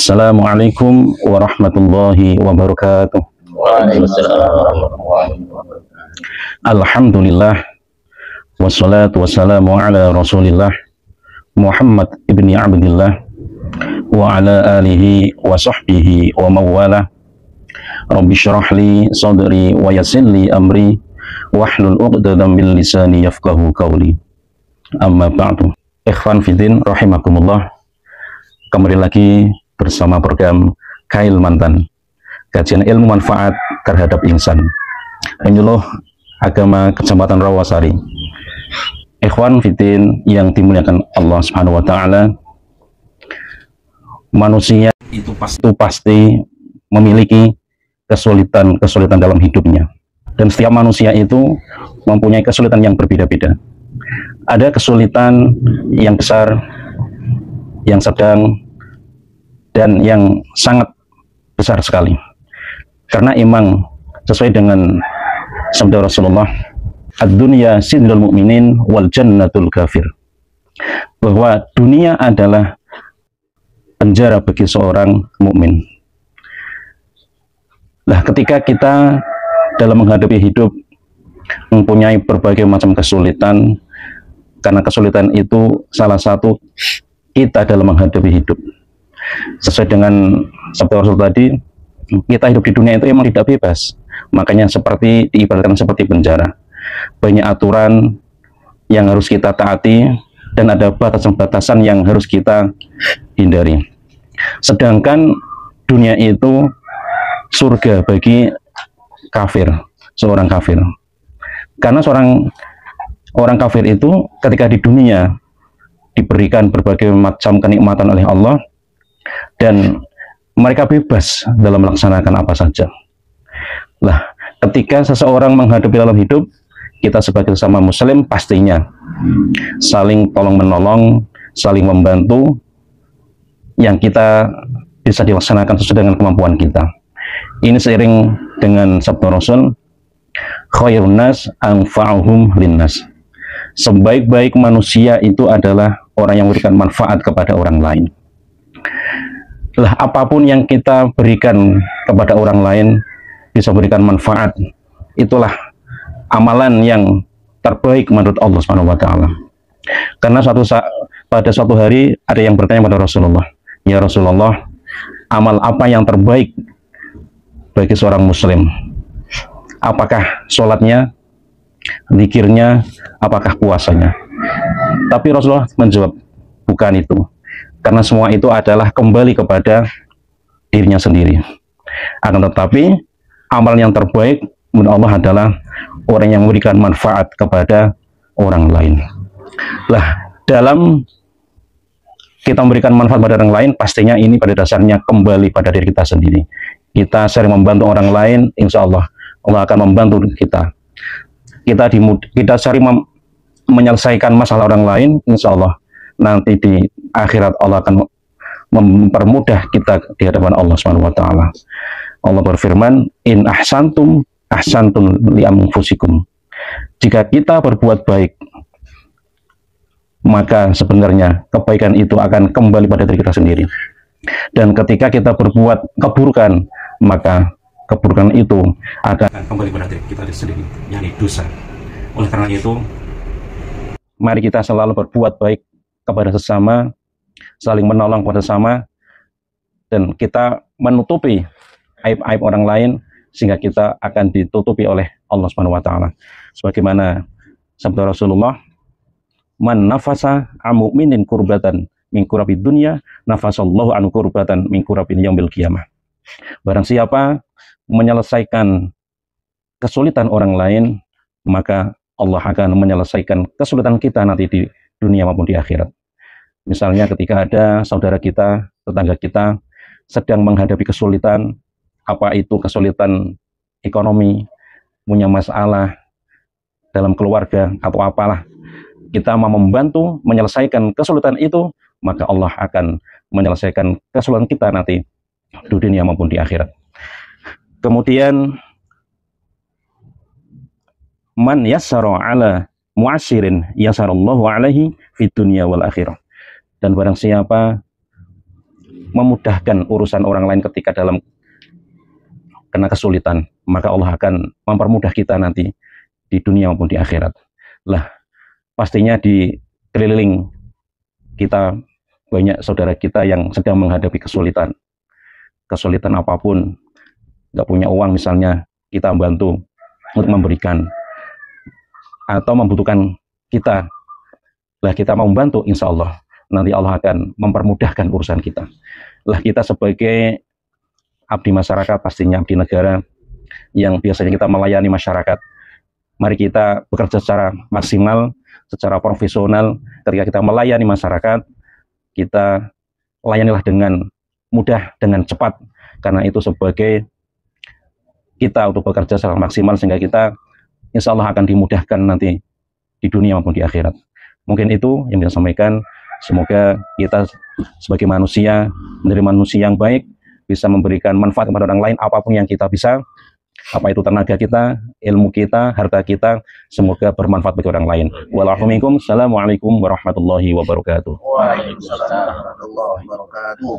Assalamualaikum warahmatullahi wabarakatuh. Waalaikumsalam warahmatullahi wabarakatuh. Alhamdulillah wassalatu wassalamu ala Rasulillah Muhammad ibni Abdillah wa ala alihi wa sahbihi wa mawala. Rabbi syrah li sadri wa yassir li amri wahlul 'uqdatam min lisani yafqahu qawli. Amma ba'du. Ikhwan fiddin rahimakumullah. Kembali lagi bersama program Kail Mantan, kajian ilmu manfaat terhadap insan. Penyuluh agama Kecamatan Rawasari. Ikhwan fiddin yang dimuliakan Allah Subhanahu wa taala, manusia itu pasti memiliki kesulitan dalam hidupnya. Dan setiap manusia itu mempunyai kesulitan yang berbeda-beda. Ada kesulitan yang besar, yang sedang, dan yang sangat besar sekali. Karena emang sesuai dengan sabda Rasulullah, ad-dunya sijnul mu'minin wal jannatul kafir, bahwa dunia adalah penjara bagi seorang mukmin. Nah, ketika kita dalam menghadapi hidup mempunyai berbagai macam kesulitan, karena kesulitan itu salah satu kita dalam menghadapi hidup. Sesuai dengan sabda Rasul tadi, kita hidup di dunia itu emang tidak bebas. Makanya seperti diibaratkan seperti penjara. Banyak aturan yang harus kita taati dan ada batasan-batasan yang harus kita hindari. Sedangkan dunia itu surga bagi kafir, seorang kafir. Karena orang kafir itu ketika di dunia diberikan berbagai macam kenikmatan oleh Allah, dan mereka bebas dalam melaksanakan apa saja. Lah, ketika seseorang menghadapi dalam hidup, kita sebagai sesama muslim pastinya saling tolong-menolong, saling membantu, yang kita bisa dilaksanakan sesuai dengan kemampuan kita. Ini seiring dengan sabda Rasul, khairun nas anfa'uhum linnas. Sebaik-baik manusia itu adalah orang yang memberikan manfaat kepada orang lain. Lah, apapun yang kita berikan kepada orang lain bisa memberikan manfaat. Itulah amalan yang terbaik menurut Allah Subhanahu wa taala. Karena pada suatu hari ada yang bertanya kepada Rasulullah, "Ya Rasulullah, amal apa yang terbaik bagi seorang muslim? Apakah sholatnya, zikirnya, apakah puasanya?" Tapi Rasulullah menjawab, bukan itu. Karena semua itu adalah kembali kepada dirinya sendiri. Akan tetapi, amal yang terbaik menurut Allah adalah orang yang memberikan manfaat kepada orang lain. Lah, dalam kita memberikan manfaat pada orang lain, pastinya ini pada dasarnya kembali pada diri kita sendiri. Kita sering membantu orang lain, insya Allah akan membantu kita. Kita sering menyelesaikan masalah orang lain, insya Allah nanti di akhirat Allah akan mempermudah kita di hadapan Allah Subhanahu wa taala. Allah berfirman, "In ahsantum ahsantum li anfusikum." Jika kita berbuat baik, maka sebenarnya kebaikan itu akan kembali pada diri kita sendiri. Dan ketika kita berbuat keburukan, maka keburukan itu akan kembali pada diri kita sendiri, yakni dosa. Oleh karena itu, mari kita selalu berbuat baik kepada sesama, saling menolong kepada sesama, dan kita menutupi aib-aib orang lain sehingga kita akan ditutupi oleh Allah Subhanahu wa taala. Sebagaimana sabda Rasulullah, "Man nafasa an mu'minin kurbatan min kurabid dunya, nafasallahu an kurbatan min kurabil yaumil qiyamah." Barang siapa menyelesaikan kesulitan orang lain, maka Allah akan menyelesaikan kesulitan kita nanti di dunia maupun di akhirat. Misalnya ketika ada saudara kita, tetangga kita sedang menghadapi kesulitan, apa itu kesulitan ekonomi, punya masalah dalam keluarga atau apalah, kita mau membantu menyelesaikan kesulitan itu, maka Allah akan menyelesaikan kesulitan kita nanti di dunia maupun di akhirat. Kemudian, man yassara ala mu'assirin yasarallahu alaihi fid dunya wal akhirah. Dan barang siapa memudahkan urusan orang lain ketika dalam kena kesulitan, maka Allah akan mempermudah kita nanti di dunia maupun di akhirat. Lah, pastinya di keliling kita banyak saudara kita yang sedang menghadapi kesulitan apapun, nggak punya uang misalnya, kita bantu untuk memberikan, atau membutuhkan kita, lah kita mau membantu, insya Allah nanti Allah akan mempermudahkan urusan kita. Lah kita sebagai abdi masyarakat, pastinya abdi negara yang biasanya kita melayani masyarakat, mari kita bekerja secara maksimal, secara profesional. Ketika kita melayani masyarakat, kita layanilah dengan mudah, dengan cepat, karena itu sebagai kita untuk bekerja secara maksimal, sehingga kita insya Allah akan dimudahkan nanti di dunia maupun di akhirat. Mungkin itu yang bisa sampaikan. Semoga kita sebagai manusia menjadi manusia yang baik, bisa memberikan manfaat kepada orang lain apapun yang kita bisa, apa itu tenaga kita, ilmu kita, harta kita, semoga bermanfaat bagi orang lain. Wassalamualaikum warahmatullahi wabarakatuh. Waalaikumsalam warahmatullahi wabarakatuh.